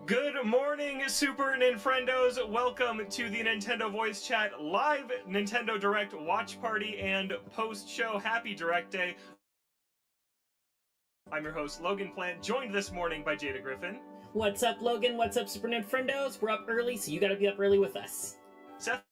Good morning, Super Nintendos. Welcome to the Nintendo Voice Chat live Nintendo Direct watch party and post-show Happy Direct Day. I'm your host, Logan Plant, joined this morning by Jada Griffin. What's up, Logan? What's up, Super Nintendos? We're up early, so you gotta be up early with us. Seth.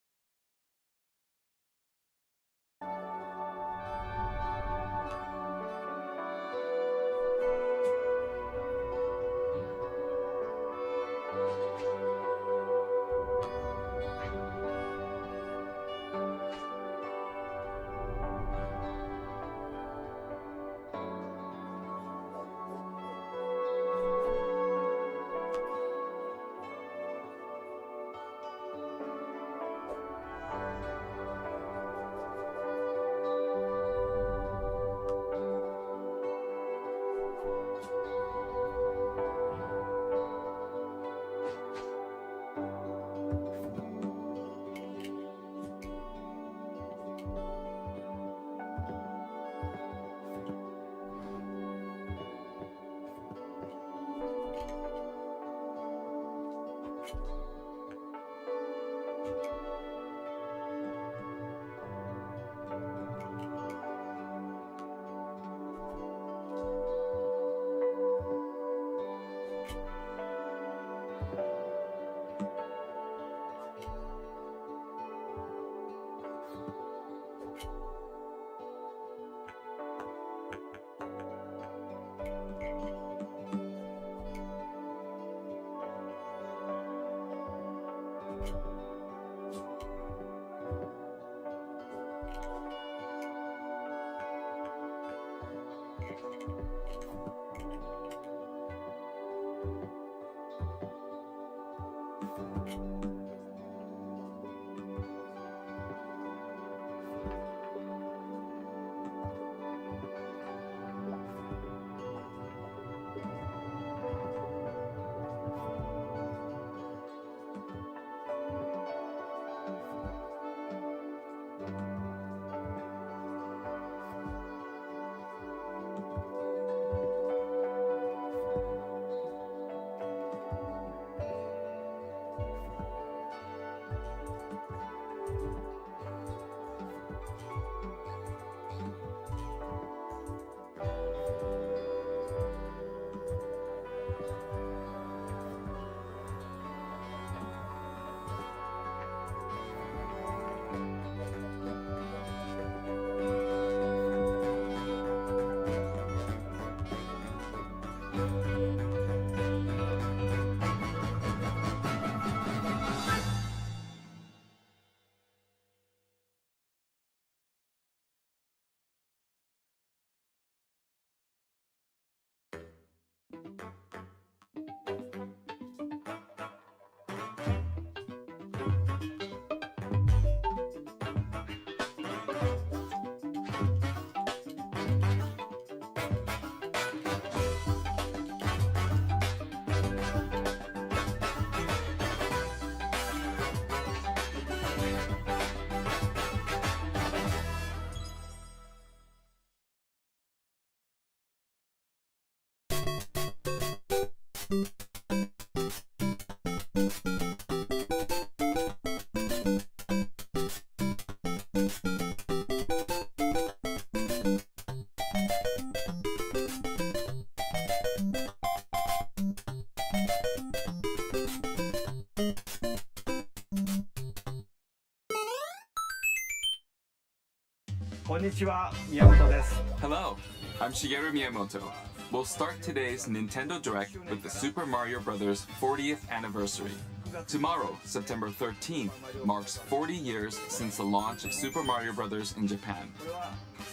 Konnichiwa, Miyamoto desu. Hello, I'm Shigeru Miyamoto. We'll start today's Nintendo Direct with the Super Mario Bros. 40th anniversary. Tomorrow, September 13th, marks 40 years since the launch of Super Mario Bros. In Japan.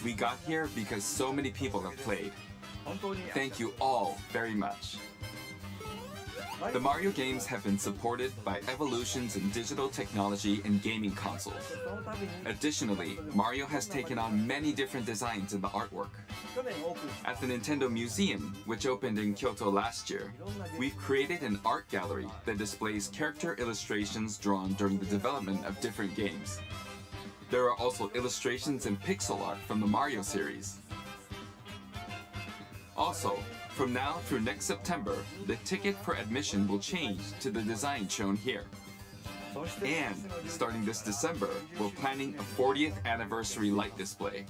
We got here because so many people have played. Thank you all very much. The Mario games have been supported by evolutions in digital technology and gaming consoles. Additionally, Mario has taken on many different designs in the artwork. At the Nintendo Museum, which opened in Kyoto last year, we've created an art gallery that displays character illustrations drawn during the development of different games. There are also illustrations and pixel art from the Mario series. Also, from now through next September, the ticket for admission will change to the design shown here. And starting this December, we're planning a 40th anniversary light display.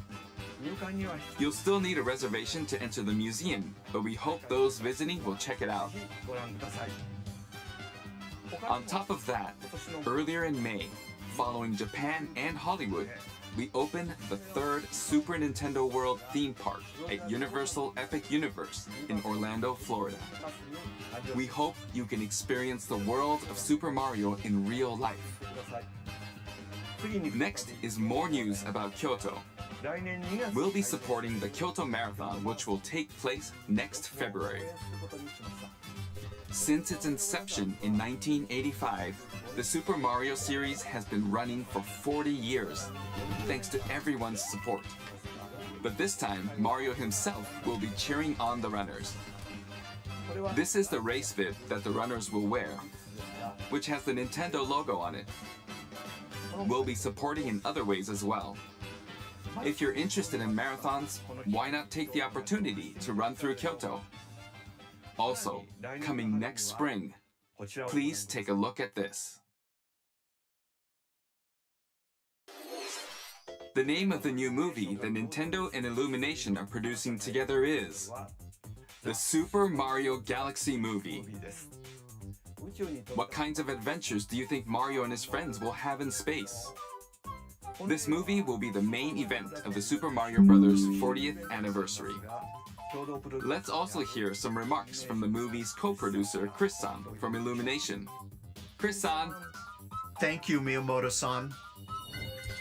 You'll still need a reservation to enter the museum, but we hope those visiting will check it out. On top of that, earlier in May, following Japan and Hollywood, we opened the third Super Nintendo World theme park at Universal Epic Universe in Orlando, Florida. We hope you can experience the world of Super Mario in real life. Next is more news about Kyoto. We'll be supporting the Kyoto Marathon, which will take place next February. Since its inception in 1985, the Super Mario series has been running for 40 years, thanks to everyone's support. But this time, Mario himself will be cheering on the runners. This is the race bib that the runners will wear, which has the Nintendo logo on it. We'll be supporting in other ways as well. If you're interested in marathons, why not take the opportunity to run through Kyoto? Also, coming next spring, please take a look at this. The name of the new movie that Nintendo and Illumination are producing together is the Super Mario Galaxy Movie. What kinds of adventures do you think Mario and his friends will have in space? This movie will be the main event of the Super Mario Bros. 40th anniversary. Let's also hear some remarks from the movie's co-producer, Chris-san, from Illumination. Chris-san. Thank you, Miyamoto-san.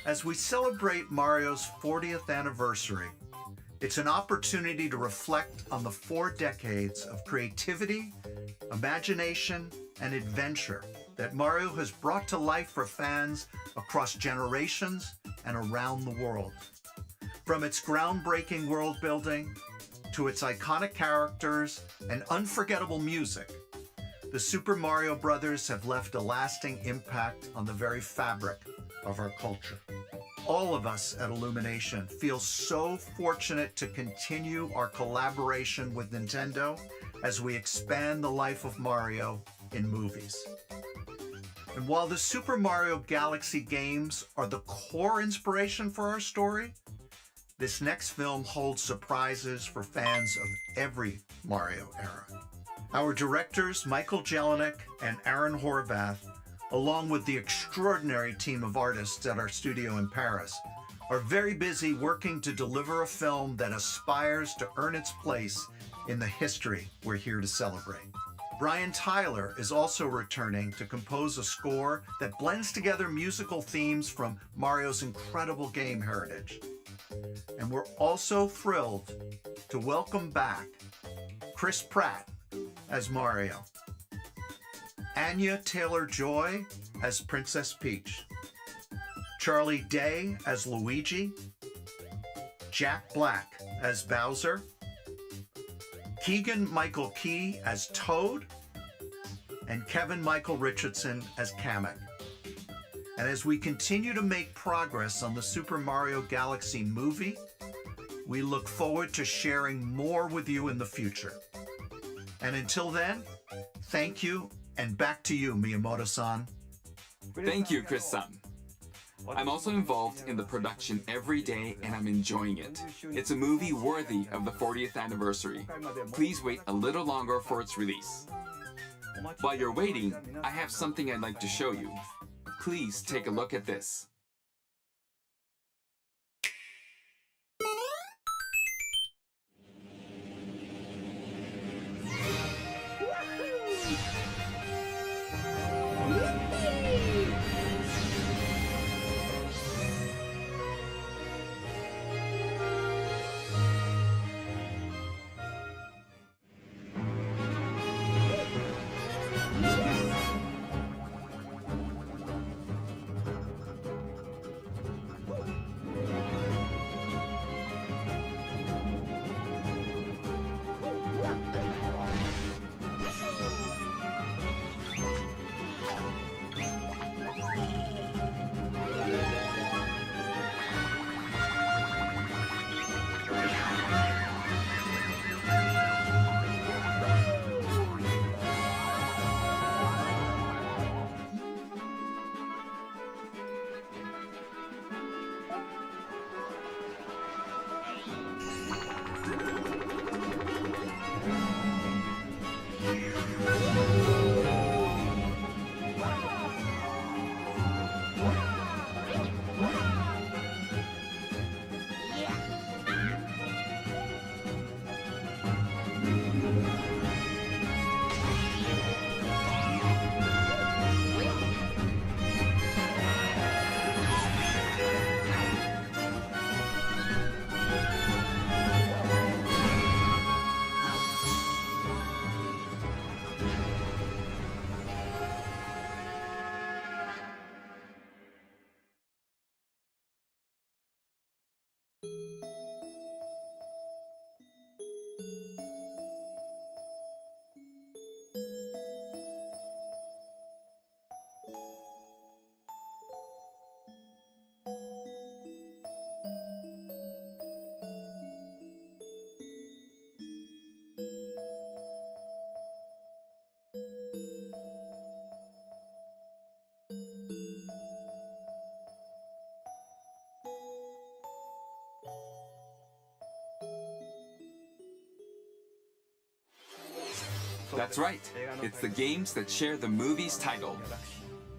As we celebrate Mario's 40th anniversary, it's an opportunity to reflect on the 4 decades of creativity, imagination, and adventure that Mario has brought to life for fans across generations and around the world. From its groundbreaking world building to its iconic characters and unforgettable music, the Super Mario Brothers have left a lasting impact on the very fabric of our culture. All of us at Illumination feel so fortunate to continue our collaboration with Nintendo as we expand the life of Mario in movies. And while the Super Mario Galaxy games are the core inspiration for our story, this next film holds surprises for fans of every Mario era. Our directors, Michael Jelinek and Aaron Horvath, along with the extraordinary team of artists at our studio in Paris, are very busy working to deliver a film that aspires to earn its place in the history we're here to celebrate. Brian Tyler is also returning to compose a score that blends together musical themes from Mario's incredible game heritage. And we're also thrilled to welcome back Chris Pratt as Mario, Anya Taylor-Joy as Princess Peach, Charlie Day as Luigi, Jack Black as Bowser, Keegan-Michael Key as Toad, and Kevin Michael Richardson as Kamek. And as we continue to make progress on the Super Mario Galaxy movie, we look forward to sharing more with you in the future. And until then, Thank you, and back to you, Miyamoto-san. Thank you, Chris-san. I'm also involved in the production every day and I'm enjoying it. It's a movie worthy of the 40th anniversary. Please wait a little longer for its release. While you're waiting, I have something I'd like to show you. Please take a look at this. That's right. It's the games that share the movie's title.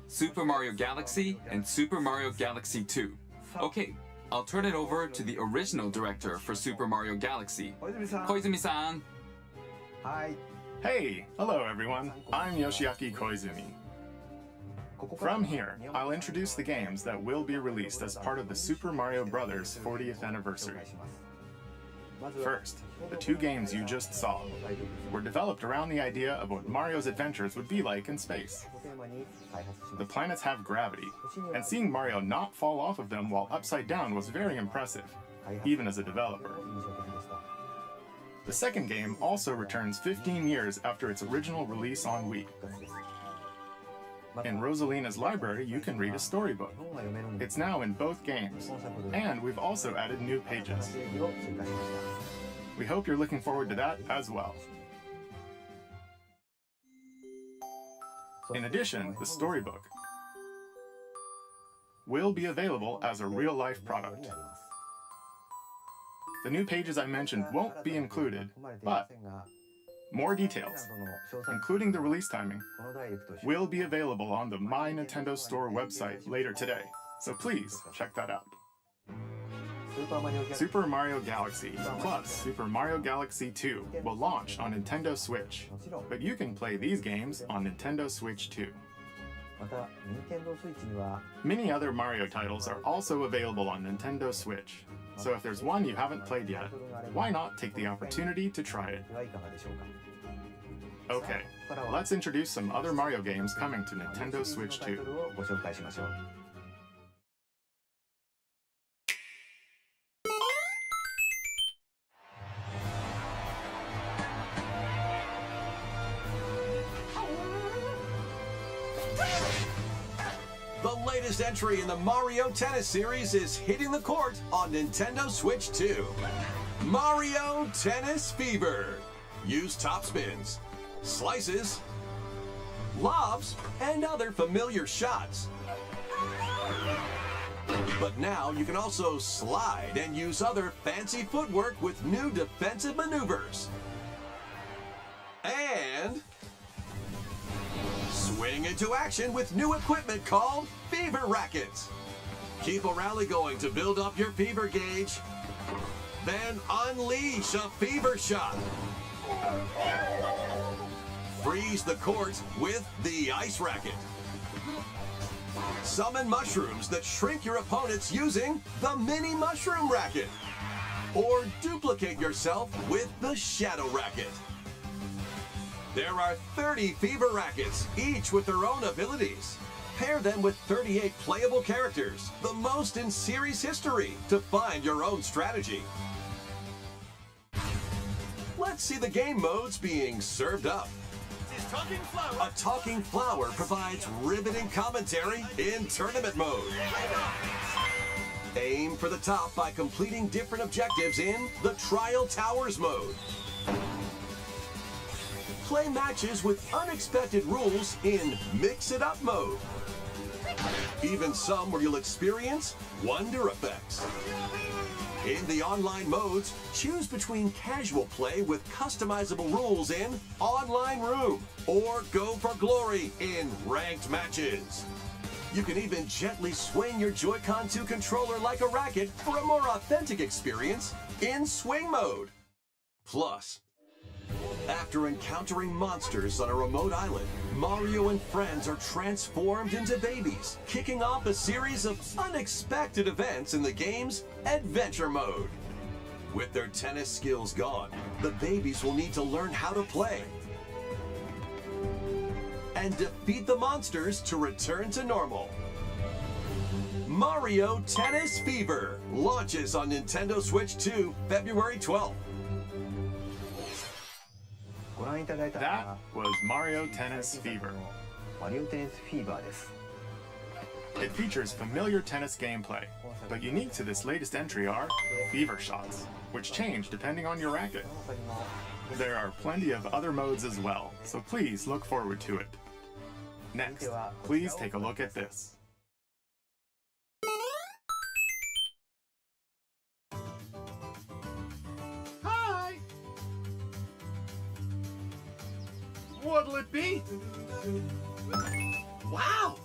Super Mario Galaxy and Super Mario Galaxy 2. Okay, I'll turn it over to the original director for Super Mario Galaxy, Koizumi-san. Hey, hello everyone. I'm Yoshiaki Koizumi. From here, I'll introduce the games that will be released as part of the Super Mario Bros. 40th anniversary. First, the two games you just saw were developed around the idea of what Mario's adventures would be like in space. The planets have gravity, and seeing Mario not fall off of them while upside down was very impressive, even as a developer. The second game also returns 15 years after its original release on Wii. In Rosalina's library, you can read a storybook. It's now in both games, and we've also added new pages. We hope you're looking forward to that as well. In addition, the storybook will be available as a real-life product. The new pages I mentioned won't be included, but more details, including the release timing, will be available on the My Nintendo Store website later today, so please check that out. Super Mario Galaxy plus Super Mario Galaxy 2 will launch on Nintendo Switch, but you can play these games on Nintendo Switch too. Many other Mario titles are also available on Nintendo Switch, so if there's one you haven't played yet, why not take the opportunity to try it? Okay, let's introduce some other Mario games coming to Nintendo Switch 2. The latest entry in the Mario Tennis series is hitting the court on Nintendo Switch 2. Mario Tennis Fever. Use top spins, slices, lobs, and other familiar shots. But now you can also slide and use other fancy footwork with new defensive maneuvers. And swing into action with new equipment called fever rackets. Keep a rally going to build up your fever gauge. Then unleash a fever shot. Freeze the court with the ice racket. Summon mushrooms that shrink your opponents using the mini mushroom racket. Or duplicate yourself with the shadow racket. There are 30 fever rackets, each with their own abilities. Pair them with 38 playable characters, the most in series history, to find your own strategy. Let's see the game modes being served up. A talking flower provides riveting commentary in tournament mode. Aim for the top by completing different objectives in the Trial Towers mode. Play matches with unexpected rules in Mix It Up mode. Even some where you'll experience wonder effects. In the online modes, choose between casual play with customizable rules in Online Room, or go for glory in ranked matches. You can even gently swing your Joy-Con 2 controller like a racket for a more authentic experience in Swing mode. Plus, after encountering monsters on a remote island, Mario and friends are transformed into babies, kicking off a series of unexpected events in the game's Adventure mode. With their tennis skills gone, the babies will need to learn how to play and defeat the monsters to return to normal. Mario Tennis Fever launches on Nintendo Switch 2, February 12th. That was Mario Tennis Fever. マリオテニスフィーバーです。 It features familiar tennis gameplay, but unique to this latest entry are fever shots, which change depending on your racket. There are plenty of other modes as well, so please look forward to it. Next, please take a look at this. Hi! What'll it be? Wow!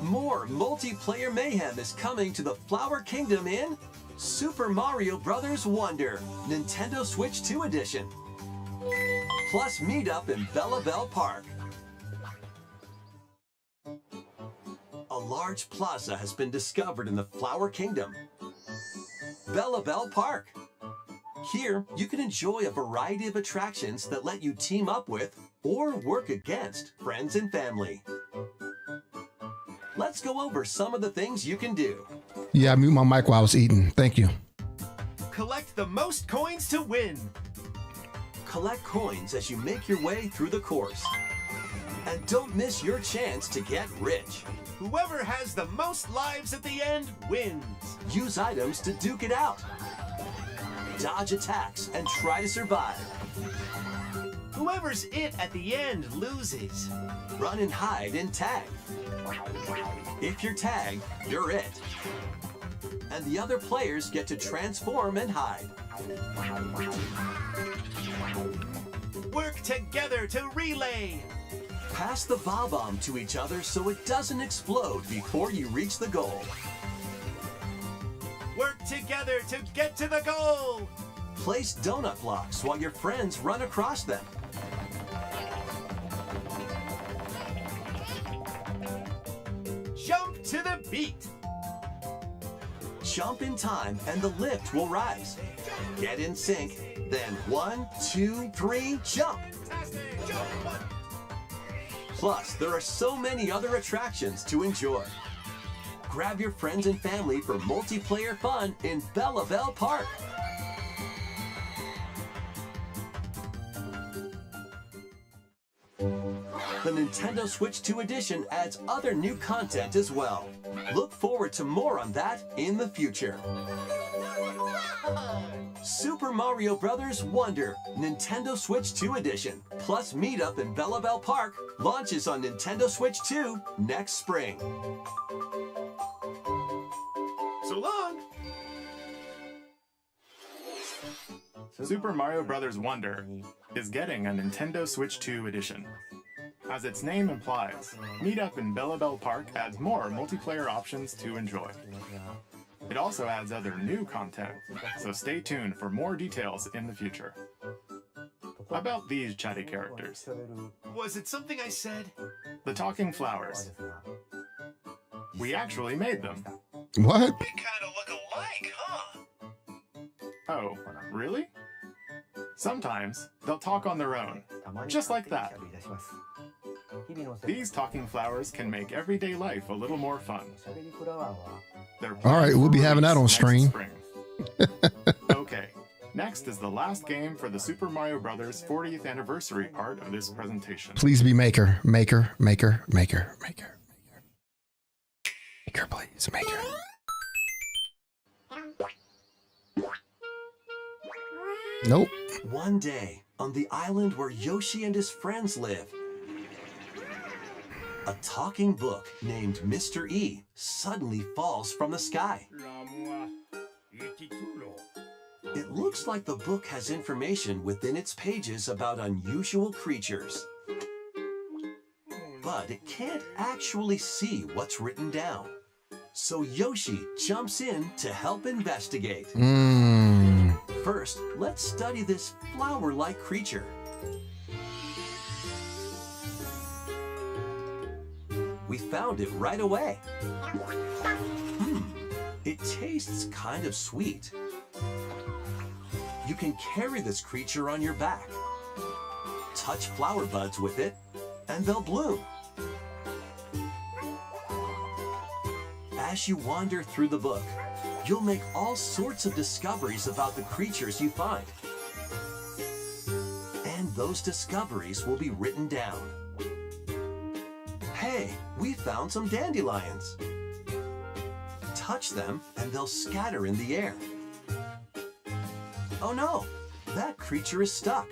More multiplayer mayhem is coming to the Flower Kingdom in Super Mario Bros. Wonder, Nintendo Switch 2 Edition. Plus meet up in Bella Bell Park. A large plaza has been discovered in the Flower Kingdom. Bella Bell Park. Here, you can enjoy a variety of attractions that let you team up with or work against friends and family. Let's go over some of the things you can do. Yeah, I muted my mic while I was eating. Thank you. Collect the most coins to win. Collect coins as you make your way through the course. And don't miss your chance to get rich. Whoever has the most lives at the end wins. Use items to duke it out. Dodge attacks and try to survive. Whoever's it at the end loses. Run and hide and tag. If you're tagged, you're it. And the other players get to transform and hide. Work together to relay. Pass the bob-omb to each other so it doesn't explode before you reach the goal. Work together to get to the goal. Place donut blocks while your friends run across them. Jump to the beat. Jump in time and the lift will rise. Get in sync, then 1, 2, 3, jump! Plus, there are so many other attractions to enjoy. Grab your friends and family for multiplayer fun in Bella Bell Park. The Nintendo Switch 2 Edition adds other new content as well. Look forward to more on that in the future. Super Mario Bros. Wonder Nintendo Switch 2 Edition plus Meetup in Bella Bell Park launches on Nintendo Switch 2 next spring. So long! Super Mario Bros. Wonder is getting a Nintendo Switch 2 edition. As its name implies, Meetup in Bella Bell Park adds more multiplayer options to enjoy. It also adds other new content, so stay tuned for more details in the future. About these chatty characters. Was it something I said? The talking flowers. We actually made them. What? They kind of look alike, huh? Oh, really? Sometimes they'll talk on their own, just like that. These talking flowers can make everyday life a little more fun. All right, we'll be having that on stream. Okay, next is the last game for the Super Mario Bros. 40th anniversary part of this presentation. Please be maker, maker, maker, maker, maker. Maker, please, maker. Nope. One day, on the island where Yoshi and his friends live, a talking book named Mr. E suddenly falls from the sky. It looks like the book has information within its pages about unusual creatures. But it can't actually see what's written down. So Yoshi jumps in to help investigate. First, let's study this flower-like creature. We found it right away. It tastes kind of sweet. You can carry this creature on your back. Touch flower buds with it, and they'll bloom. As you wander through the book, you'll make all sorts of discoveries about the creatures you find. And those discoveries will be written down. Hey, we found some dandelions. Touch them and they'll scatter in the air. Oh no, that creature is stuck.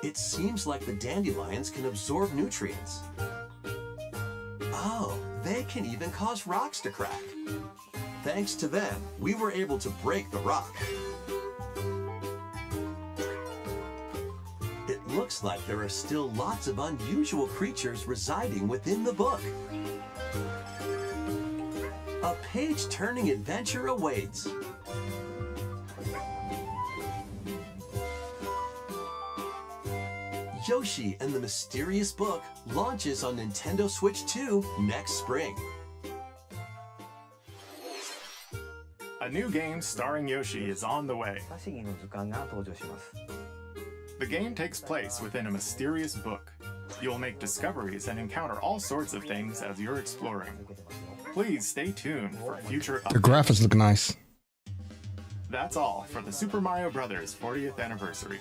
It seems like the dandelions can absorb nutrients. Oh, they can even cause rocks to crack. Thanks to them, we were able to break the rock. It looks like there are still lots of unusual creatures residing within the book. A page-turning adventure awaits. Yoshi and the Mysterious Book launches on Nintendo Switch 2 next spring. A new game starring Yoshi is on the way. The game takes place within a mysterious book. You'll make discoveries and encounter all sorts of things as you're exploring. Please stay tuned for future updates. The graphics look nice. That's all for the Super Mario Bros. 40th anniversary.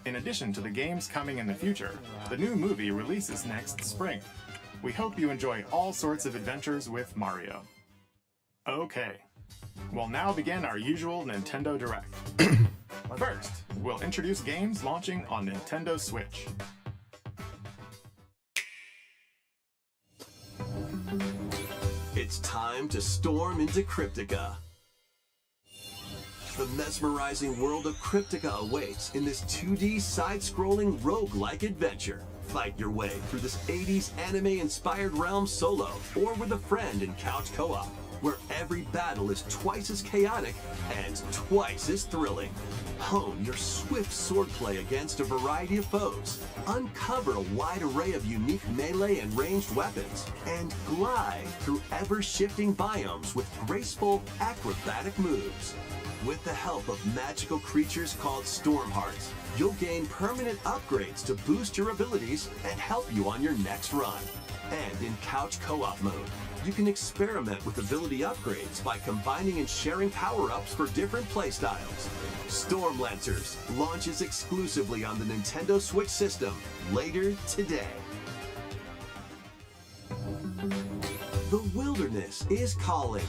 In addition to the games coming in the future, the new movie releases next spring. We hope you enjoy all sorts of adventures with Mario. Okay, we'll now begin our usual Nintendo Direct. First, we'll introduce games launching on Nintendo Switch. It's time to storm into Cryptica. The mesmerizing world of Cryptica awaits in this 2D side-scrolling roguelike adventure. Fight your way through this 80s anime-inspired realm solo or with a friend in couch co-op, where every battle is twice as chaotic and twice as thrilling. Hone your swift swordplay against a variety of foes, uncover a wide array of unique melee and ranged weapons, and glide through ever-shifting biomes with graceful, acrobatic moves. With the help of magical creatures called Storm Hearts, you'll gain permanent upgrades to boost your abilities and help you on your next run. And in couch co-op mode, you can experiment with ability upgrades by combining and sharing power-ups for different playstyles. Storm Lancers launches exclusively on the Nintendo Switch system later today. The wilderness is calling.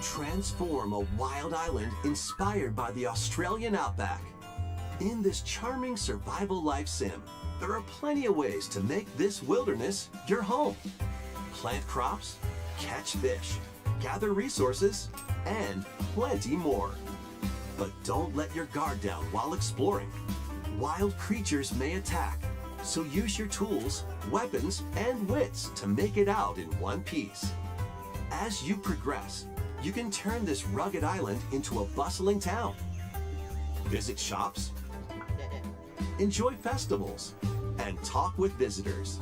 Transform a wild island inspired by the Australian outback. In this charming survival life sim, there are plenty of ways to make this wilderness your home. Plant crops, catch fish, gather resources, and plenty more. But don't let your guard down while exploring. Wild creatures may attack, so use your tools, weapons, and wits to make it out in one piece. As you progress, you can turn this rugged island into a bustling town. Visit shops, enjoy festivals, and talk with visitors.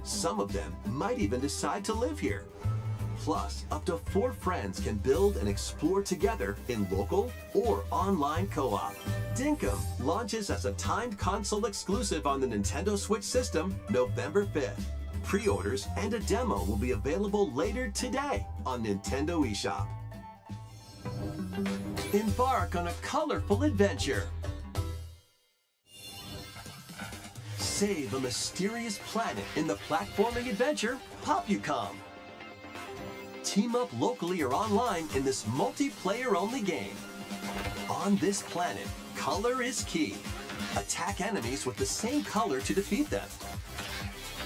Some of them might even decide to live here. Plus, up to 4 friends can build and explore together in local or online co-op. Dinkum launches as a timed console exclusive on the Nintendo Switch system November 5th. Pre-orders and a demo will be available later today on Nintendo eShop. Embark on a colorful adventure. Save a mysterious planet in the platforming adventure Popucom. Team up locally or online in this multiplayer-only game. On this planet, color is key. Attack enemies with the same color to defeat them.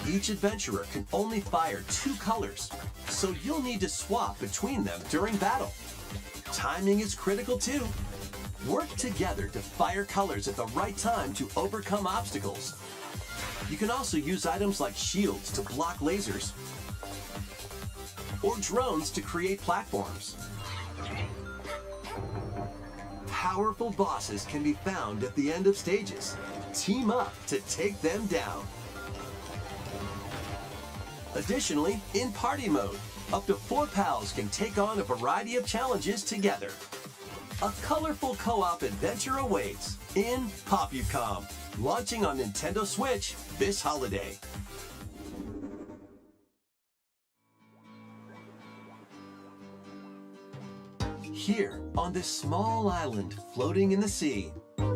Each adventurer can only fire 2 colors, so you'll need to swap between them during battle. Timing is critical too. Work together to fire colors at the right time to overcome obstacles. You can also use items like shields to block lasers, or drones to create platforms. Powerful bosses can be found at the end of stages. Team up to take them down. Additionally, in party mode, up to 4 pals can take on a variety of challenges together. A colorful co-op adventure awaits in Popucom, launching on Nintendo Switch this holiday. Here, on this small island floating in the sea,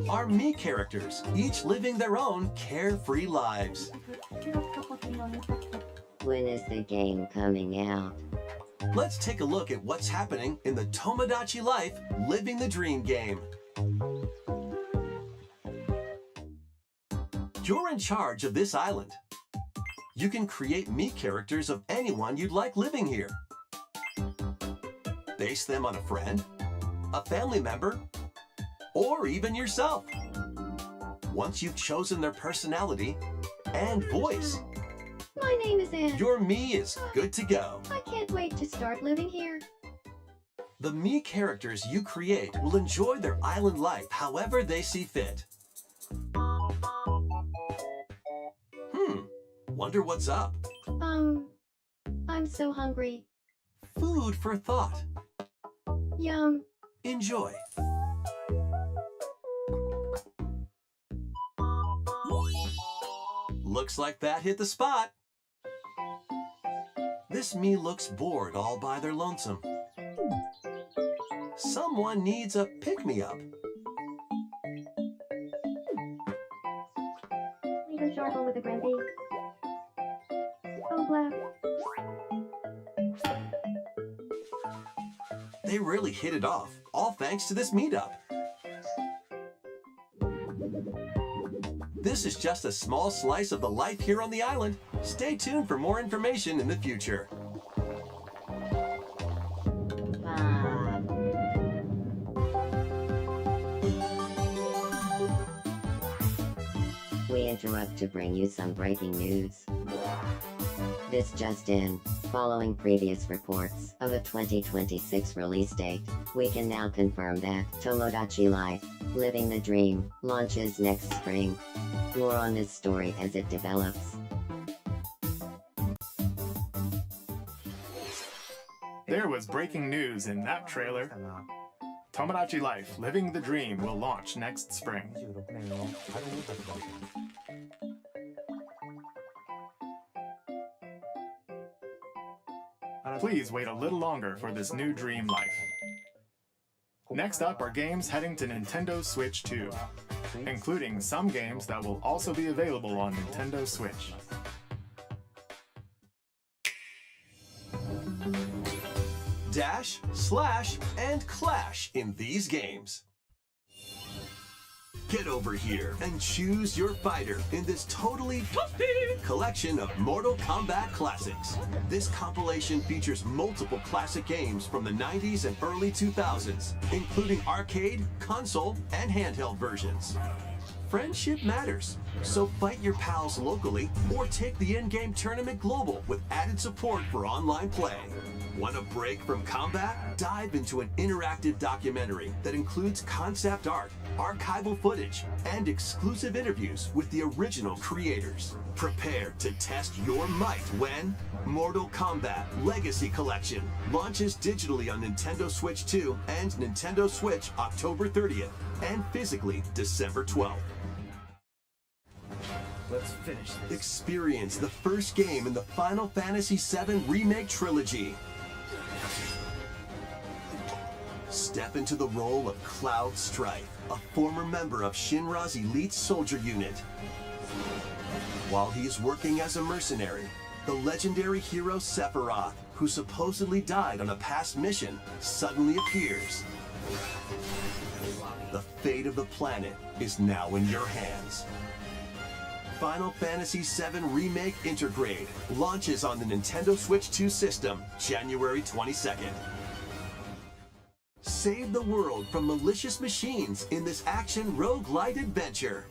are Mii characters, each living their own carefree lives. When is the game coming out? Let's take a look at what's happening in the Tomodachi Life Living the Dream game. You're in charge of this island. You can create Mii characters of anyone you'd like living here. Base them on a friend, a family member, or even yourself. Once you've chosen their personality and voice, My name is Anne. your Mii is good to go. I can't wait to start living here. The Mii characters you create will enjoy their island life however they see fit. Wonder what's up? I'm so hungry. Food for thought. Yum. Enjoy. Looks like that hit the spot. This Mii looks bored all by their lonesome. Someone needs a pick-me-up. Leave a short hole with a Grampy. Oh, black. They really hit it off, all thanks to this meetup. This is just a small slice of the life here on the island. Stay tuned for more information in the future. We interrupt to bring you some breaking news. This just in, following previous reports of a 2026 release date, we can now confirm that Tomodachi Life, Living the Dream, launches next spring. More on this story as it develops. There was breaking news in that trailer. Tomodachi Life, Living the Dream will launch next spring. Please wait a little longer for this new dream life. Next up are games heading to Nintendo Switch 2, including some games that will also be available on Nintendo Switch. dash, slash, and clash in these games. Get over here and choose your fighter in this totally collection of Mortal Kombat classics. This compilation features multiple classic games from the 90s and early 2000s, including arcade, console, and handheld versions. Friendship matters, so fight your pals locally or take the in-game tournament global with added support for online play. Want a break from combat? Dive into an interactive documentary that includes concept art, archival footage, and exclusive interviews with the original creators. Prepare to test your might when Mortal Kombat Legacy Collection launches digitally on Nintendo Switch 2 and Nintendo Switch October 30th and physically December 12th. Let's finish this. Experience the first game in the Final Fantasy VII Remake Trilogy. Step into the role of Cloud Strife, a former member of Shinra's elite soldier unit. While he is working as a mercenary, the legendary hero Sephiroth, who supposedly died on a past mission, suddenly appears. The fate of the planet is now in your hands. Final Fantasy VII Remake Intergrade launches on the Nintendo Switch 2 system January 22nd. Save the world from malicious machines in this action roguelite adventure.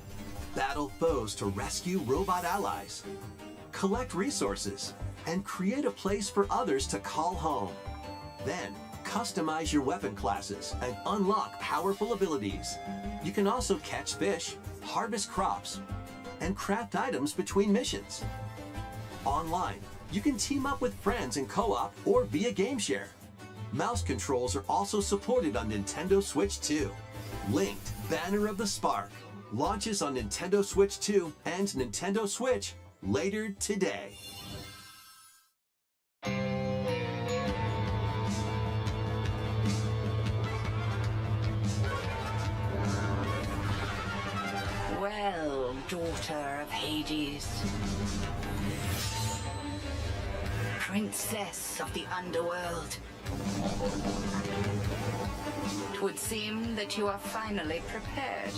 Battle foes to rescue robot allies. Collect resources and create a place for others to call home. Then, customize your weapon classes and unlock powerful abilities. You can also catch fish, harvest crops, and craft items between missions. Online, you can team up with friends in co-op or via game share. Mouse controls are also supported on Nintendo Switch 2. Linked Banner of the Spark launches on Nintendo Switch 2 and Nintendo Switch later today. Well, daughter of Hades, princess of the underworld, it would seem that you are finally prepared.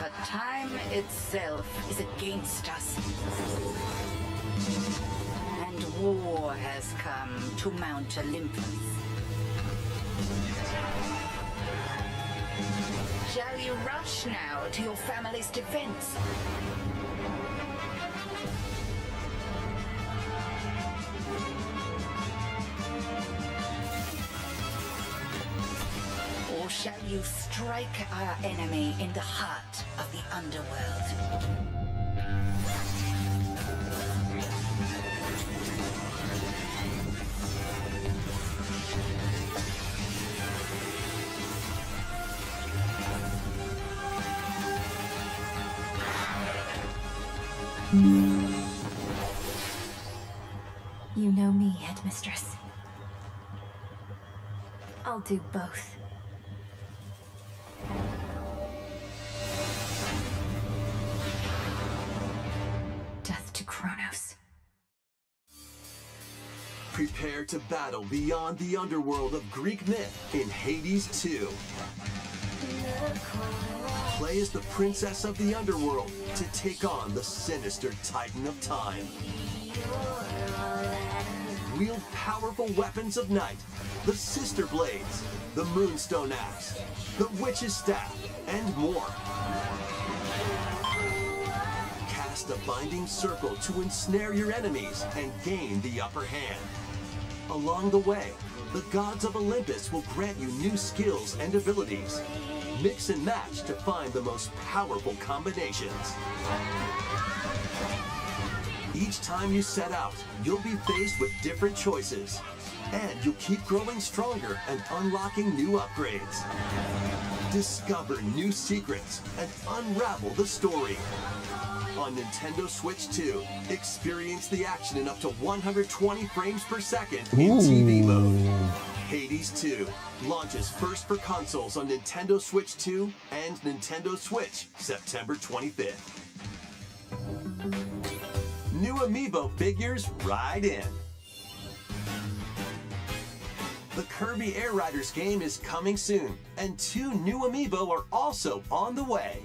But time itself is against us, and war has come to Mount Olympus. Shall you rush now to your family's defense? Or shall you strike our enemy in the heart of the underworld? You know me, Headmistress. I'll do both. Death to Kronos. Prepare to battle beyond the underworld of Greek myth in Hades 2. Play as the princess of the underworld to take on the sinister Titan of Time. Wield powerful weapons of night, the Sister Blades, the Moonstone Axe, the Witch's Staff, and more. Cast a binding circle to ensnare your enemies and gain the upper hand. Along the way, the gods of Olympus will grant you new skills and abilities. Mix and match to find the most powerful combinations. Each time you set out, you'll be faced with different choices. And you'll keep growing stronger and unlocking new upgrades. Discover new secrets and unravel the story. On Nintendo Switch 2, experience the action in up to 120 frames per second in TV mode. Hades 2 launches first for consoles on Nintendo Switch 2 and Nintendo Switch September 25th. New Amiibo figures ride in. The Kirby Air Riders game is coming soon, and 2 new amiibo are also on the way.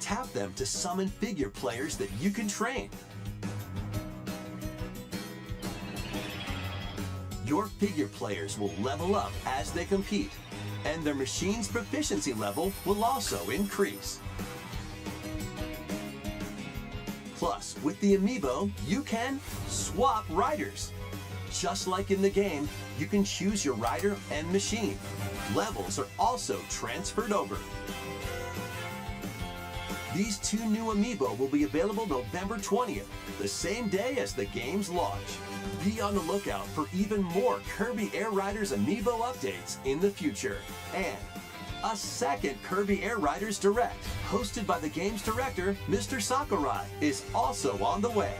Tap them to summon figure players that you can train. Your figure players will level up as they compete, and their machine's proficiency level will also increase. Plus, with the amiibo, you can swap riders. Just like in the game, you can choose your rider and machine. Levels are also transferred over. These 2 new amiibo will be available November 20th, the same day as the game's launch. Be on the lookout for even more Kirby Air Riders amiibo updates in the future. And a second Kirby Air Riders Direct, hosted by the game's director, Mr. Sakurai, is also on the way.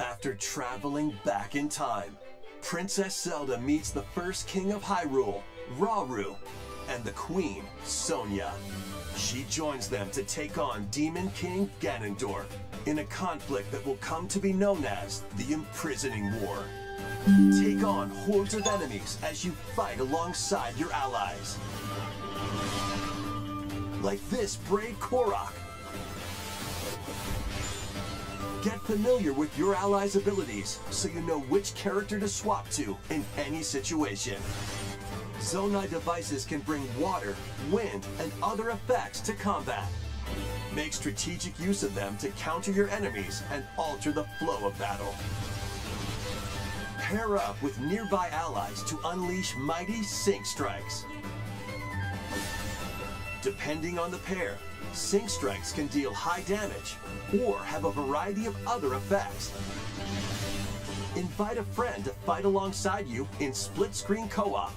After traveling back in time, Princess Zelda meets the first king of Hyrule, Rauru, and the queen, Sonia. She joins them to take on Demon King Ganondorf in a conflict that will come to be known as the Imprisoning War. Take on hordes of enemies as you fight alongside your allies. Like this brave Korok. Get familiar with your allies' abilities so you know which character to swap to in any situation. Zonai devices can bring water, wind, and other effects to combat. Make strategic use of them to counter your enemies and alter the flow of battle. Pair up with nearby allies to unleash mighty sync strikes. Depending on the pair, sync strikes can deal high damage or have a variety of other effects. Invite a friend to fight alongside you in split-screen co-op.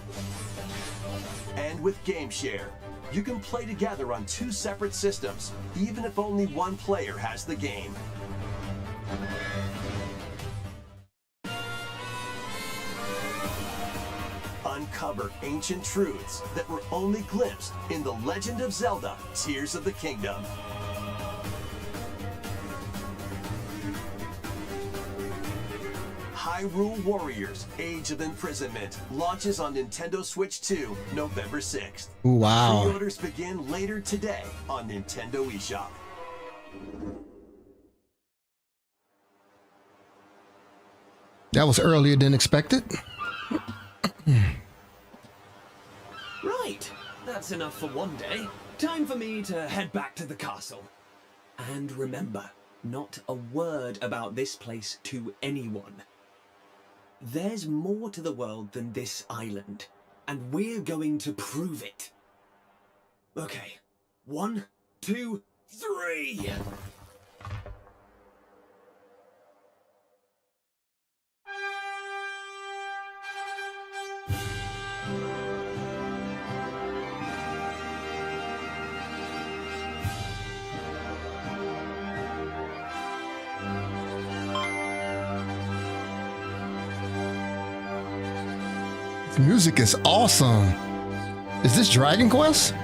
And with Game Share, you can play together on 2 separate systems, even if only one player has the game. Uncover ancient truths that were only glimpsed in The Legend of Zelda: Tears of the Kingdom. Hyrule Warriors: Age of Imprisonment launches on Nintendo Switch 2 November 6th. Wow. Pre-orders begin later today on Nintendo eShop. That was earlier than expected. Right, that's enough for one day. Time for me to head back to the castle. And remember, not a word about this place to anyone. There's more to the world than this island, and we're going to prove it. Okay, 1, 2, 3! The music is awesome. Is this Dragon Quest?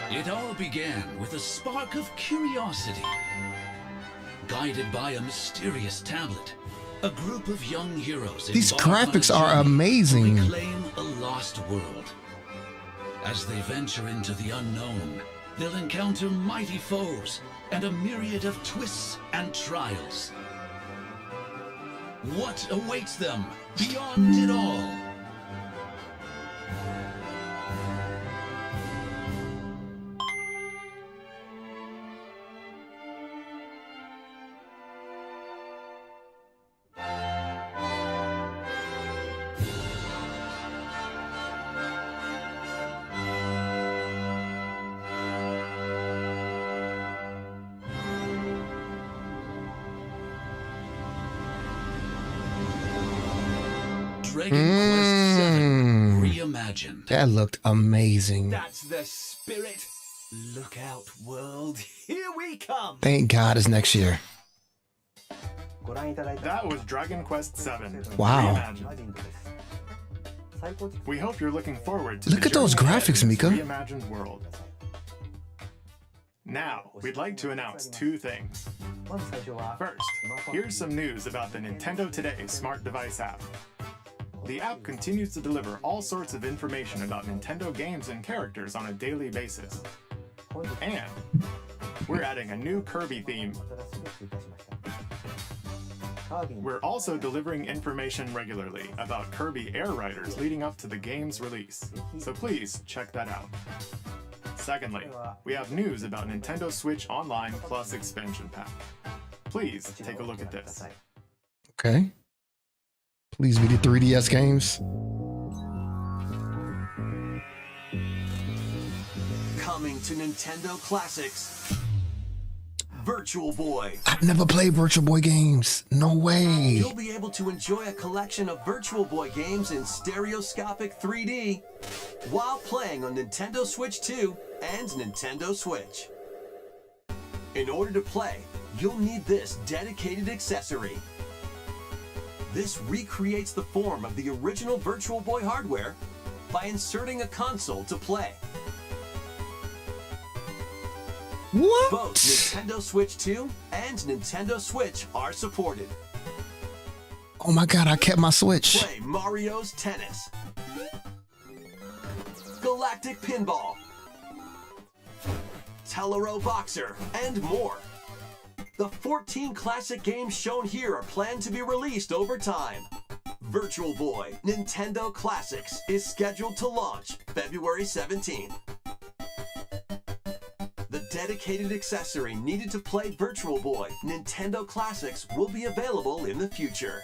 It all began with a spark of curiosity. Guided by a mysterious tablet, a group of young heroes These embark on a graphics are journey amazing. to reclaim a lost world. As they venture into the unknown, they'll encounter mighty foes and a myriad of twists and trials. What awaits them beyond it all? Dragon Quest VII Reimagined. imagined. That looked amazing. That's the spirit. Look out, world. Here we come. Thank God it's next year. That was Dragon Quest VII. Wow. Reimagined. We hope you're looking forward to Look at those graphics, Mika. reimagined world. Now, we'd like to announce two things. First, here's some news about the Nintendo Today smart device app. The app continues to deliver all sorts of information about Nintendo games and characters on a daily basis. And we're adding a new Kirby theme. We're also delivering information regularly about Kirby Air Riders leading up to the game's release, so please check that out. Secondly, we have news about Nintendo Switch Online Plus expansion pack. Please take a look at this. Okay. Please be the 3DS games. Coming to Nintendo Classics, Virtual Boy. I've never played Virtual Boy games. No way. You'll be able to enjoy a collection of Virtual Boy games in stereoscopic 3D while playing on Nintendo Switch 2 and Nintendo Switch. In order to play, you'll need this dedicated accessory. This recreates the form of the original Virtual Boy hardware by inserting a console to play. What? Both Nintendo Switch 2 and Nintendo Switch are supported. Oh my God, I kept my Switch. Play Mario's Tennis, Galactic Pinball, Tellero Boxer, and more. The 14 classic games shown here are planned to be released over time. Virtual Boy Nintendo Classics is scheduled to launch February 17th. The dedicated accessory needed to play Virtual Boy Nintendo Classics will be available in the future.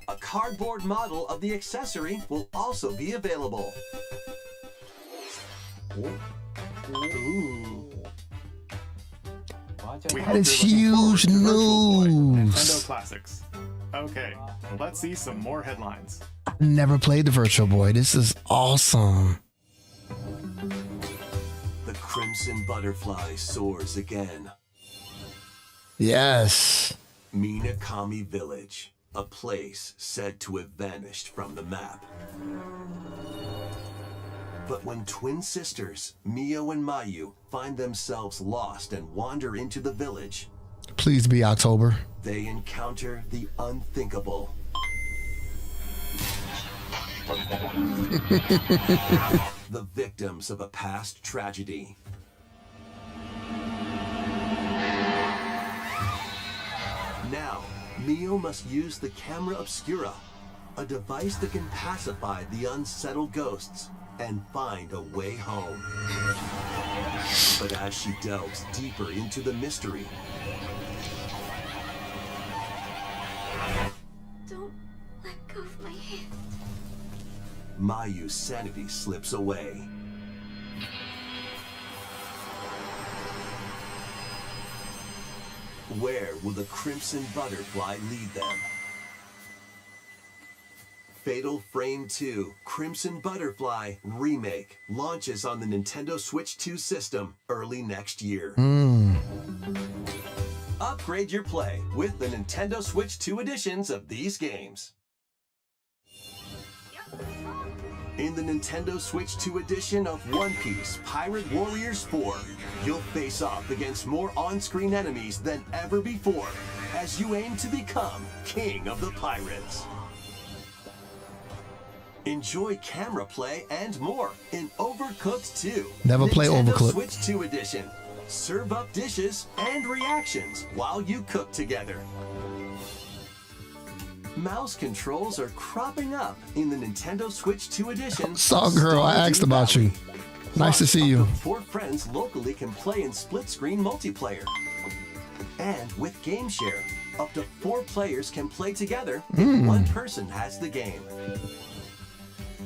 A cardboard model of the accessory will also be available. Ooh. That is huge news. Nintendo Classics. Okay, let's see some more headlines. I've never played the Virtual Boy. This is awesome. The Crimson Butterfly soars again. Yes. Minakami Village, a place said to have vanished from the map. But when twin sisters, Mio and Mayu, find themselves lost and wander into the village, Please be October. they encounter the unthinkable. The victims of a past tragedy. Now, Mio must use the camera obscura, a device that can pacify the unsettled ghosts and find a way home. But as she delves deeper into the mystery, Don't let go of my hand. Mayu's sanity slips away. Where will the Crimson Butterfly lead them? Fatal Frame 2 Crimson Butterfly Remake launches on the Nintendo Switch 2 system early next year. Upgrade your play with the Nintendo Switch 2 editions of these games. In the Nintendo Switch 2 edition of One Piece Pirate Warriors 4, you'll face off against more on-screen enemies than ever before as you aim to become King of the Pirates. Enjoy camera play and more in Overcooked 2. Never play Nintendo Overcooked. Switch 2 edition. Serve up dishes and reactions while you cook together. Mouse controls are cropping up in the Nintendo Switch 2 edition. Saw girl, I asked about you. Nice to see you. 4 friends locally can play in split-screen multiplayer. And with Game Share, up to 4 players can play together if one person has the game.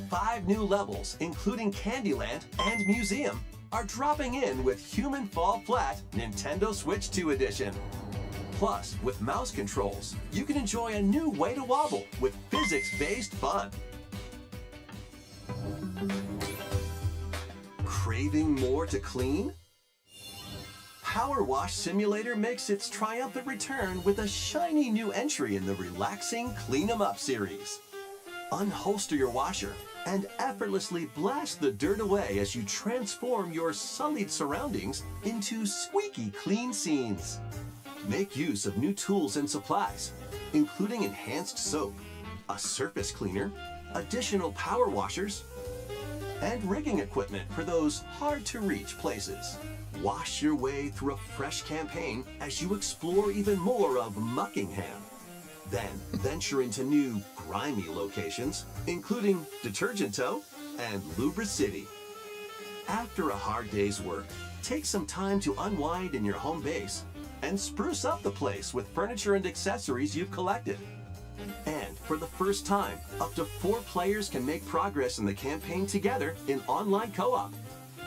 5 new levels, including Candyland and Museum, are dropping in with Human Fall Flat Nintendo Switch 2 edition. Plus, with mouse controls, you can enjoy a new way to wobble with physics-based fun. Craving more to clean? Power Wash Simulator makes its triumphant return with a shiny new entry in the relaxing Clean 'em Up series. Unholster your washer and effortlessly blast the dirt away as you transform your sullied surroundings into squeaky clean scenes. Make use of new tools and supplies, including enhanced soap, a surface cleaner, additional power washers, and rigging equipment for those hard-to-reach places. Wash your way through a fresh campaign as you explore even more of Muckingham. Then venture into new, grimy locations, including Detergent Toe and Lubra City. After a hard day's work, take some time to unwind in your home base and spruce up the place with furniture and accessories you've collected. And for the first time, up to 4 players can make progress in the campaign together in online co-op,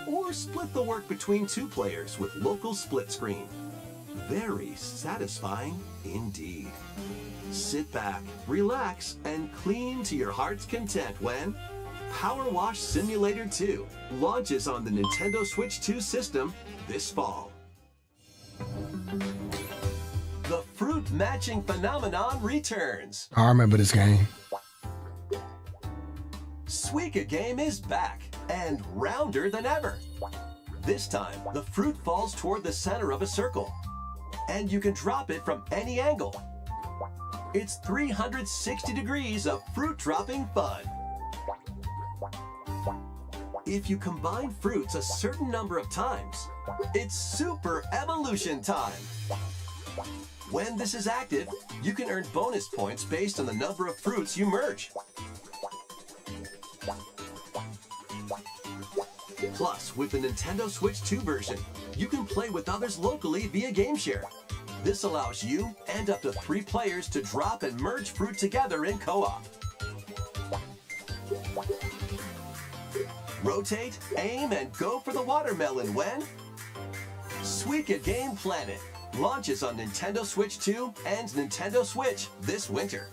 or split the work between 2 players with local split screen. Very satisfying indeed. Sit back, relax, and clean to your heart's content when Power Wash Simulator 2 launches on the Nintendo Switch 2 system this fall. The fruit matching phenomenon returns. I remember this game. Suika Game is back and rounder than ever. This time, the fruit falls toward the center of a circle, and you can drop it from any angle. It's 360 degrees of fruit dropping fun. If you combine fruits a certain number of times, it's super evolution time. When this is active, you can earn bonus points based on the number of fruits you merge. Plus, with the Nintendo Switch 2 version, you can play with others locally via GameShare. This allows you and up to 3 players to drop and merge fruit together in co-op. Rotate, aim, and go for the watermelon when Suika Game Planet launches on Nintendo Switch 2 and Nintendo Switch this winter.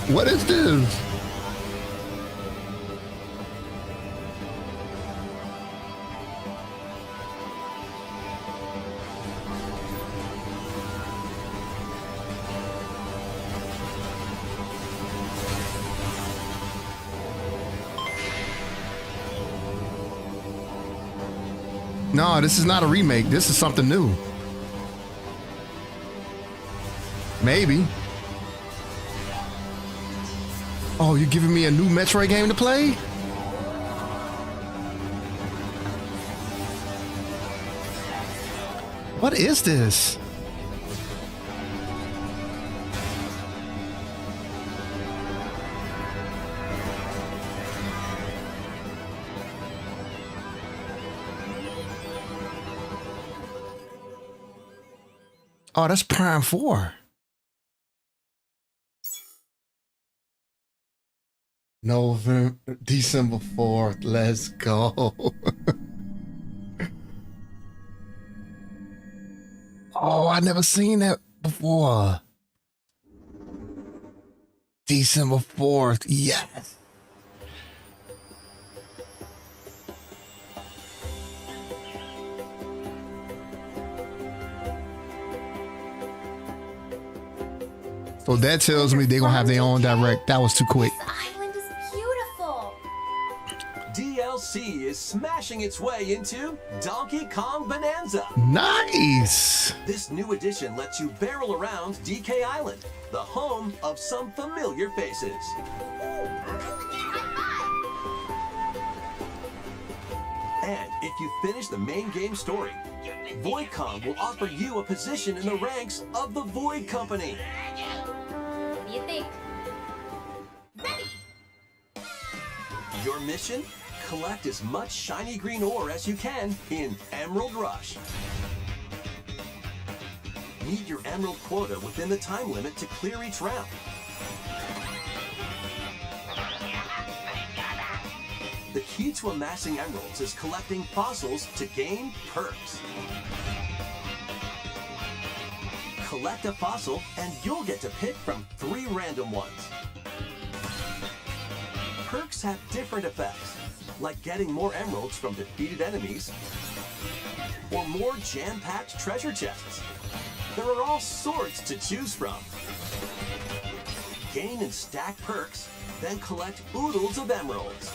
What is this? No, this is not a remake. This is something new. Maybe. Oh, you're giving me a new Metroid game to play? What is this? Oh, that's Prime 4. December 4th. Let's go. Oh, I never seen that before. December 4th. Yes. So that tells me they're gonna have their own direct. That was too quick. DLC is smashing its way into Donkey Kong Bonanza. Nice! This new edition lets you barrel around DK Island, the home of some familiar faces. And if you finish the main game story, Void Kong will offer you a position in the ranks of the Void Company. What do you think? Your mission? Collect as much shiny green ore as you can in Emerald Rush. Meet your emerald quota within the time limit to clear each round. The key to amassing emeralds is collecting fossils to gain perks. Collect a fossil and you'll get to pick from 3 random ones. Perks have different effects, like getting more emeralds from defeated enemies or more jam-packed treasure chests. There are all sorts to choose from. Gain and stack perks, then collect oodles of emeralds.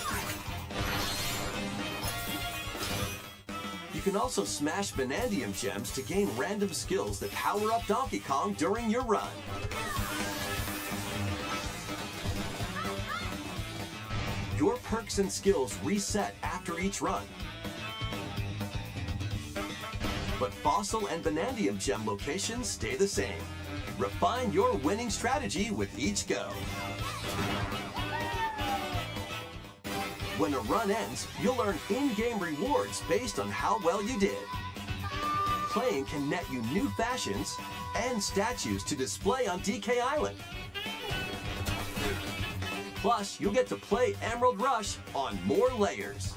You can also smash Vanadium gems to gain random skills that power up Donkey Kong during your run. Your perks and skills reset after each run. But Fossil and Vanadium gem locations stay the same. Refine your winning strategy with each go. When a run ends, you'll earn in-game rewards based on how well you did. Playing can net you new fashions and statues to display on DK Island. Plus, you'll get to play Emerald Rush on more layers.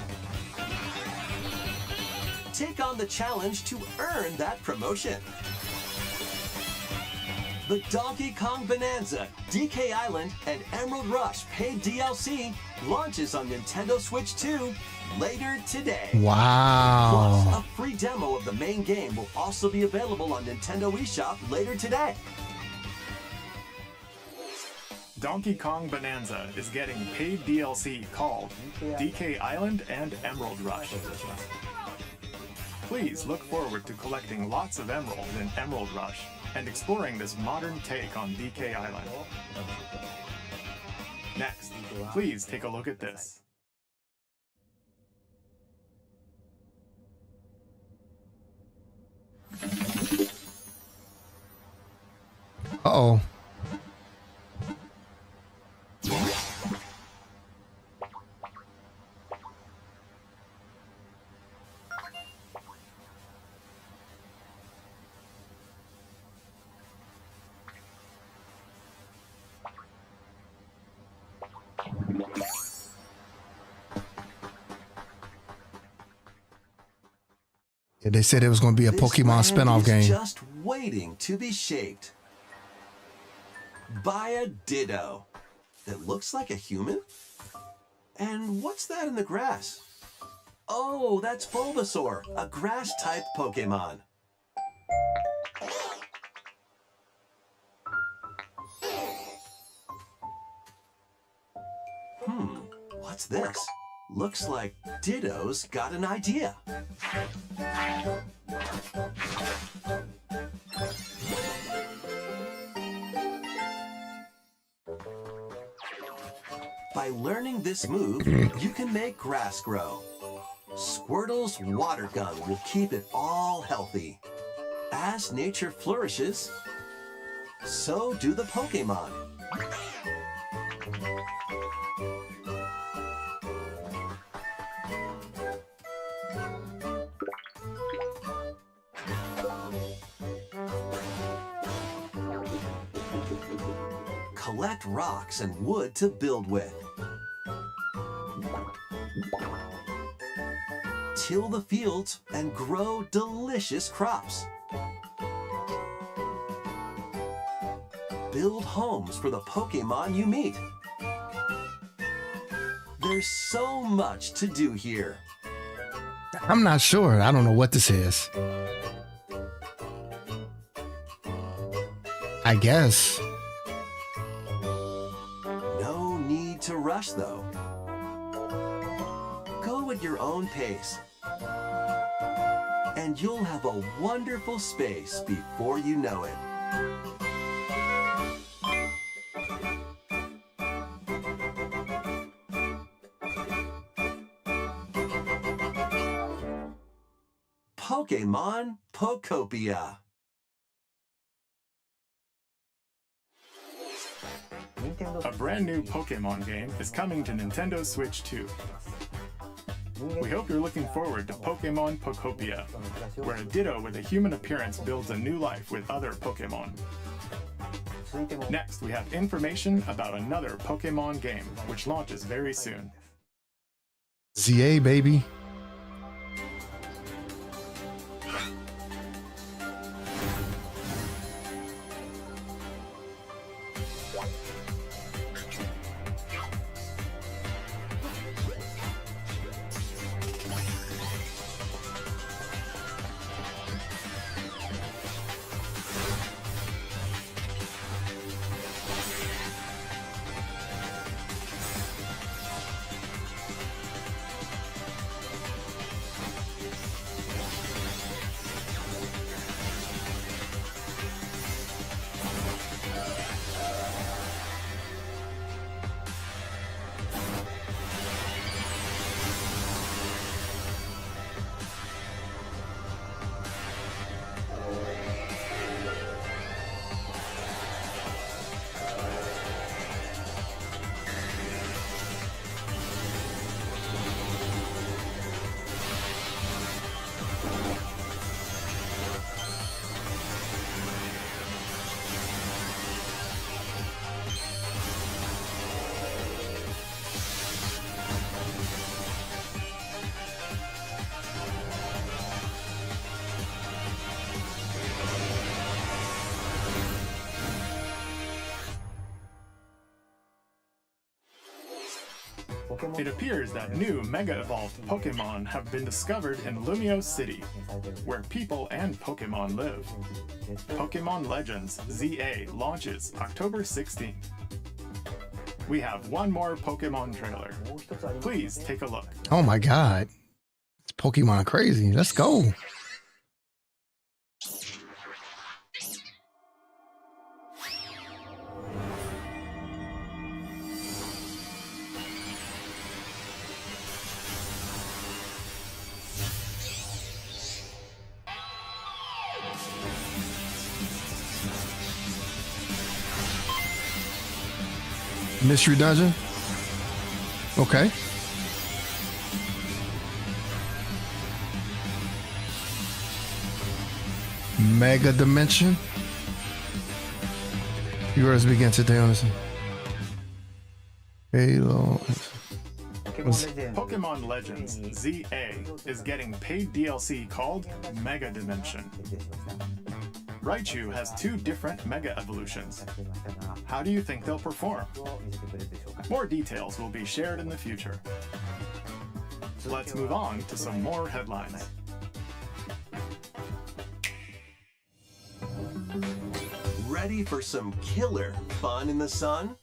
Take on the challenge to earn that promotion. The Donkey Kong Bonanza, DK Island, and Emerald Rush paid DLC launches on Nintendo Switch 2 later today. Wow. Plus, a free demo of the main game will also be available on Nintendo eShop later today. Donkey Kong Bonanza is getting paid DLC called DK Island and Emerald Rush. Please look forward to collecting lots of emeralds in Emerald Rush and exploring this modern take on DK Island. Next, please take a look at this. Uh-oh. Yeah, they said it was going to be a Pokemon spinoff game. Just waiting to be shaped by a Ditto that looks like a human. And what's that in the grass? Oh, that's Bulbasaur, a grass-type Pokemon. What's this? Looks like Ditto's got an idea. By learning this move, you can make grass grow. Squirtle's water gun will keep it all healthy. As nature flourishes, so do the Pokemon. Collect rocks and wood to build with. Till the fields and grow delicious crops. Build homes for the Pokemon you meet. There's so much to do here. I'm not sure. I don't know what this is. I guess. No need to rush, though. Go at your own pace. And you'll have a wonderful space before you know it. Pokemon Pokopia. A brand new Pokemon game is coming to Nintendo Switch 2. We hope you're looking forward to Pokemon Pokopia, where a Ditto with a human appearance builds a new life with other Pokemon. Next, we have information about another Pokemon game, which launches very soon. ZA, baby. It appears that new Mega Evolved Pokemon have been discovered in Lumio City, where people and Pokemon live. Pokemon Legends ZA launches October 16th. We have one more Pokemon trailer. Please take a look. Oh my God. It's Pokemon crazy. Let's go. Mystery Dungeon? Okay. Mega Dimension? Yours begin today on this. Halo. Pokemon Legends ZA is getting paid DLC called Mega Dimension. Raichu has 2 different Mega Evolutions. How do you think they'll perform? More details will be shared in the future. Let's move on to some more headlines. Ready for some killer fun in the sun?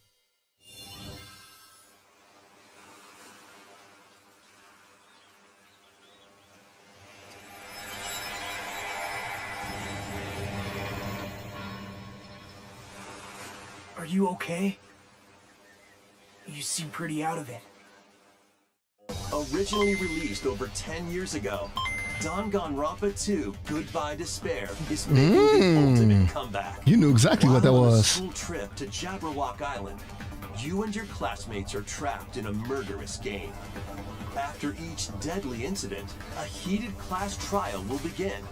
Are you okay? You seem pretty out of it. Originally released over 10 years ago, Danganronpa 2 Goodbye Despair is making the ultimate comeback. You knew exactly what that While on a was. school trip to Jabberwock Island, you and your classmates are trapped in a murderous game. After each deadly incident, a heated class trial will begin.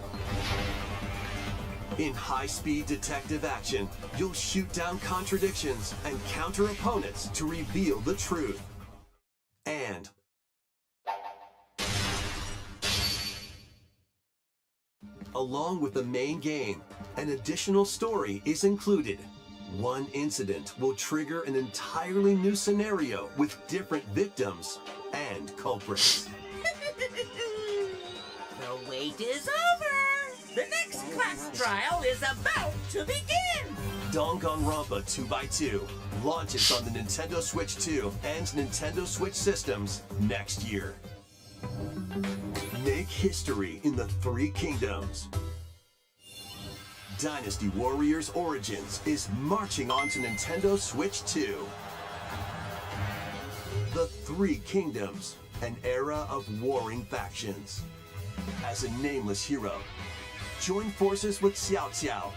In high-speed detective action, you'll shoot down contradictions and counter opponents to reveal the truth. And along with the main game, an additional story is included. One incident will trigger an entirely new scenario with different victims and culprits. The wait is over! The next class trial is about to begin! Danganronpa 2x2 launches on the Nintendo Switch 2 and Nintendo Switch systems next year. Make history in the 3 kingdoms. Dynasty Warriors Origins is marching on to Nintendo Switch 2. The 3 Kingdoms, an era of warring factions. As a nameless hero, Join forces with Xiao Xiao,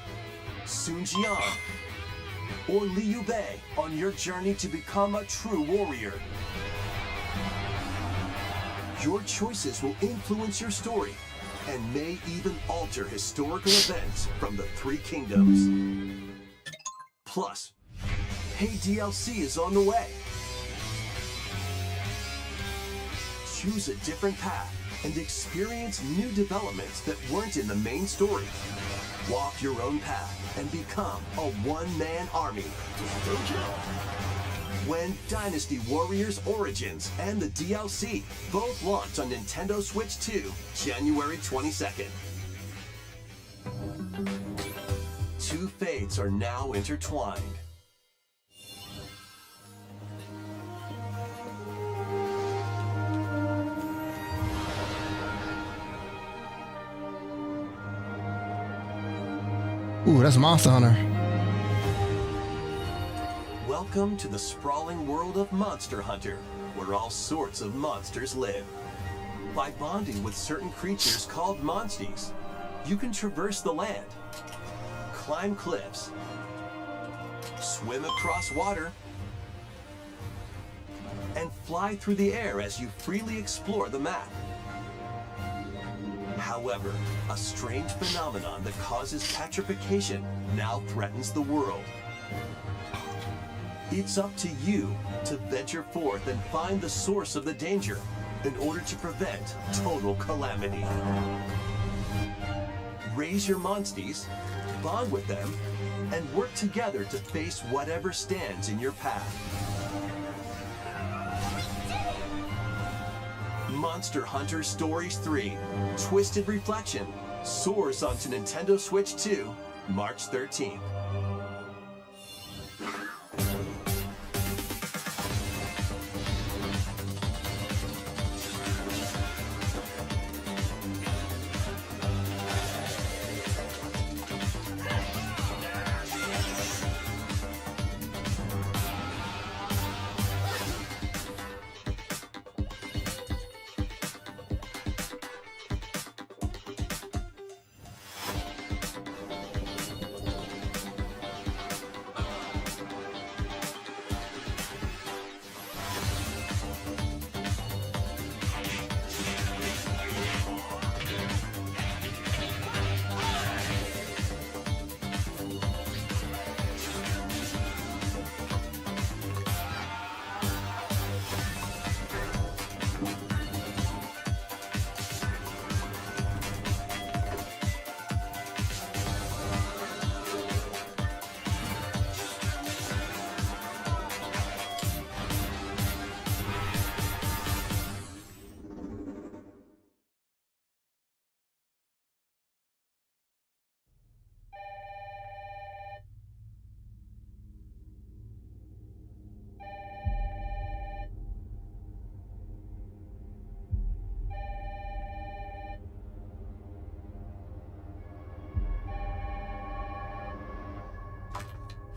Sun Jian, or Liu Bei on your journey to become a true warrior. Your choices will influence your story and may even alter historical events from the Three Kingdoms. Plus, paid DLC is on the way. Choose a different path and experience new developments that weren't in the main story. Walk your own path and become a one-man army. When Dynasty Warriors Origins and the DLC both launch on Nintendo Switch 2, January 22nd. Two fates are now intertwined. Ooh, that's Monster Hunter. Welcome to the sprawling world of Monster Hunter, where all sorts of monsters live. By bonding with certain creatures called monsties, you can traverse the land, climb cliffs, swim across water, and fly through the air as you freely explore the map. However, a strange phenomenon that causes petrification now threatens the world. It's up to you to venture forth and find the source of the danger in order to prevent total calamity. Raise your monsties, bond with them, and work together to face whatever stands in your path. Monster Hunter Stories 3: Twisted Reflection soars onto Nintendo Switch 2, March 13th.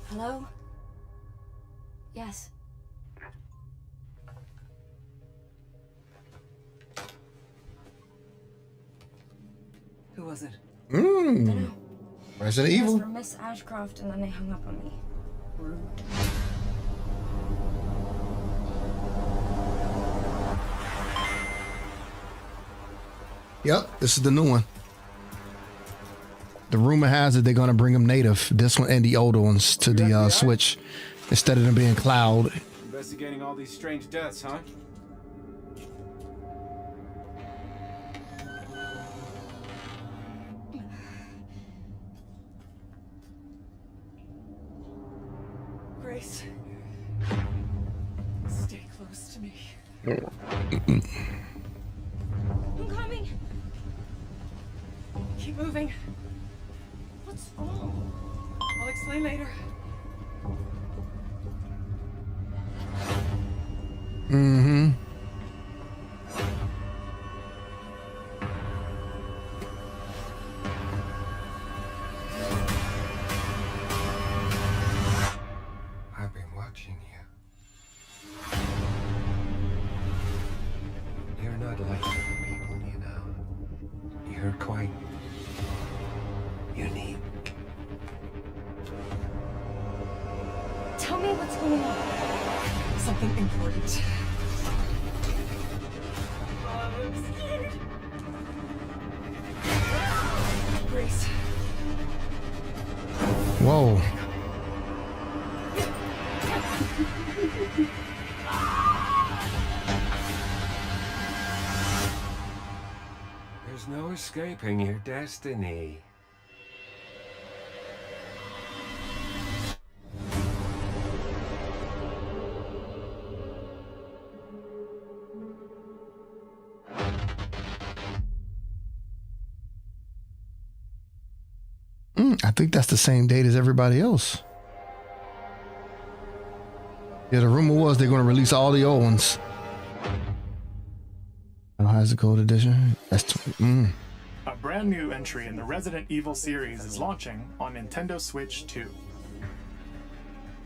Hello? Yes. Who was it? Resident Evil. From Miss Ashcroft, and then they hung up on me. Rude. Yep, this is the new one. The rumor has it they're gonna bring them native, this one and the older ones, to the Switch, instead of them being cloud. Investigating all these strange deaths, huh? Grace, stay close to me. I'm coming. Keep moving. What's wrong? I'll explain later. Mm-hmm. I've been watching you. You're not like other people, you know. You're quite Tell me what's going on. Something important. I'm scared. Grace. Whoa. There's no escaping your destiny. I think that's the same date as everybody else. Yeah, the rumor was they're going to release all the old ones. Oh, how's the gold edition? That's A brand new entry in the Resident Evil series is launching on Nintendo Switch 2.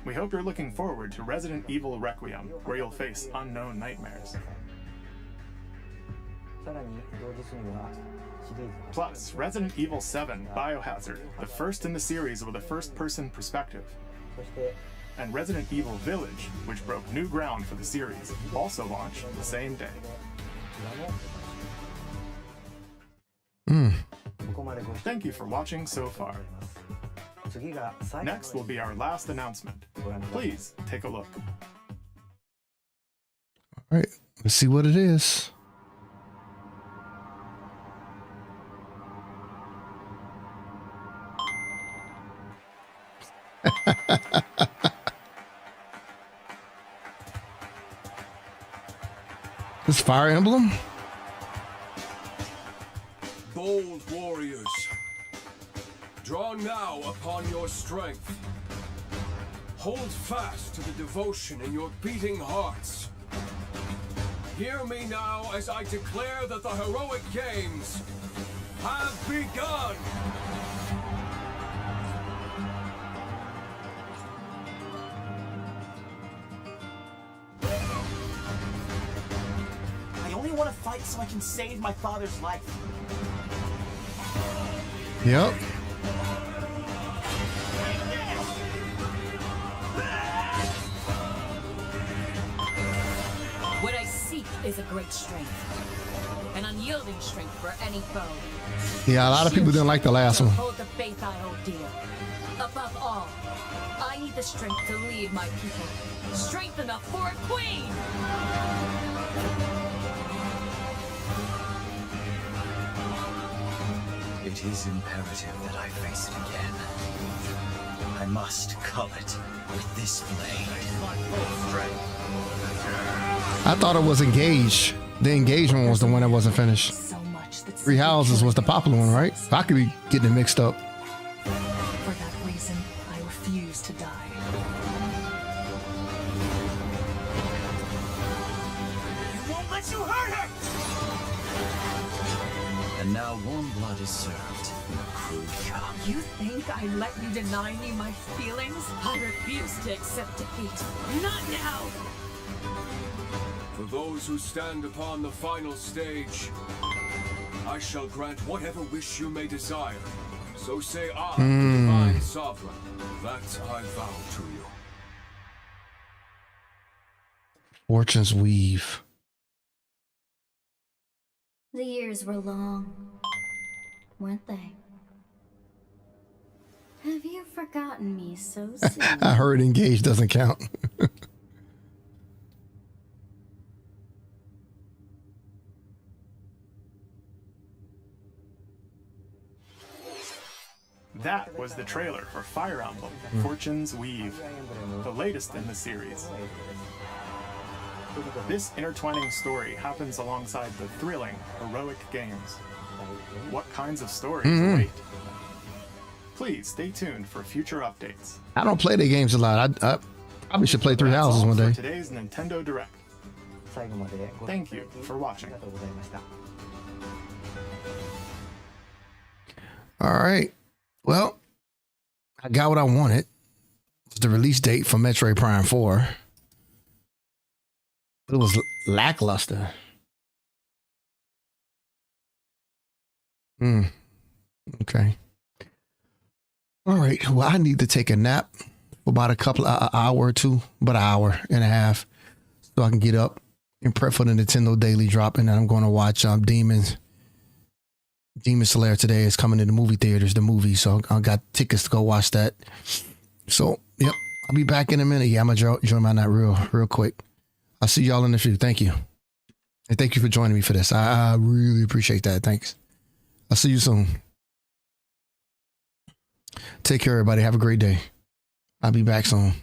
We hope you're looking forward to Resident Evil Requiem, where you'll face unknown nightmares. Plus, Resident Evil 7 Biohazard, the first in the series with a first-person perspective. And Resident Evil Village, which broke new ground for the series, also launched the same day. Thank you for watching so far. Next will be our last announcement. Please take a look. all right. Let's see what it is. This Fire Emblem? Bold warriors, draw now upon your strength. Hold fast to the devotion in your beating hearts. Hear me now as I declare that the heroic games have begun! I only want to fight so I can save my father's life. Yep. What I seek is a great strength. An unyielding strength for any foe. Yeah, a lot of people didn't like the last one. Hold the faith I hold dear. Above all, I need the strength to lead my people. Strength enough for a queen! It is imperative that I face it again. I must cull it with this blade. I thought it was Engage. The Engage one was the one that wasn't finished. Three Houses was the popular one, right? I could be getting it mixed up. For that reason, I refuse to die. I won't let you hurt her! And now warm blood is served in a crude cup. You think I let you deny me my feelings? I refuse to accept defeat. Not now! For those who stand upon the final stage, I shall grant whatever wish you may desire. So say I, the Divine Sovereign, that I vow to you. Fortune's Weave. The years were long, weren't they? Have you forgotten me so soon? I heard Engage doesn't count. That was the trailer for Fire Emblem, Fortune's Weave, the latest in the series. This intertwining story happens alongside the thrilling, heroic games. What kinds of stories await? Please stay tuned for future updates. I don't play the games a lot. I probably should play Three Houses one day. For today's Nintendo Direct. Thank you for watching. All right. Well, I got what I wanted. It's the release date for Metroid Prime 4. It was lackluster. Okay. All right. Well, I need to take a nap for about an hour or two, about an hour and a half, so I can get up and prep for the Nintendo Daily drop. And then I'm going to watch Demon Slayer today. Is coming to the movie theaters, the movie. So I got tickets to go watch that. So, yep, I'll be back in a minute. Yeah, I'm going to join my night real quick. I'll see y'all in the future. Thank you. And thank you for joining me for this. I really appreciate that. Thanks. I'll see you soon. Take care, everybody. Have a great day. I'll be back soon.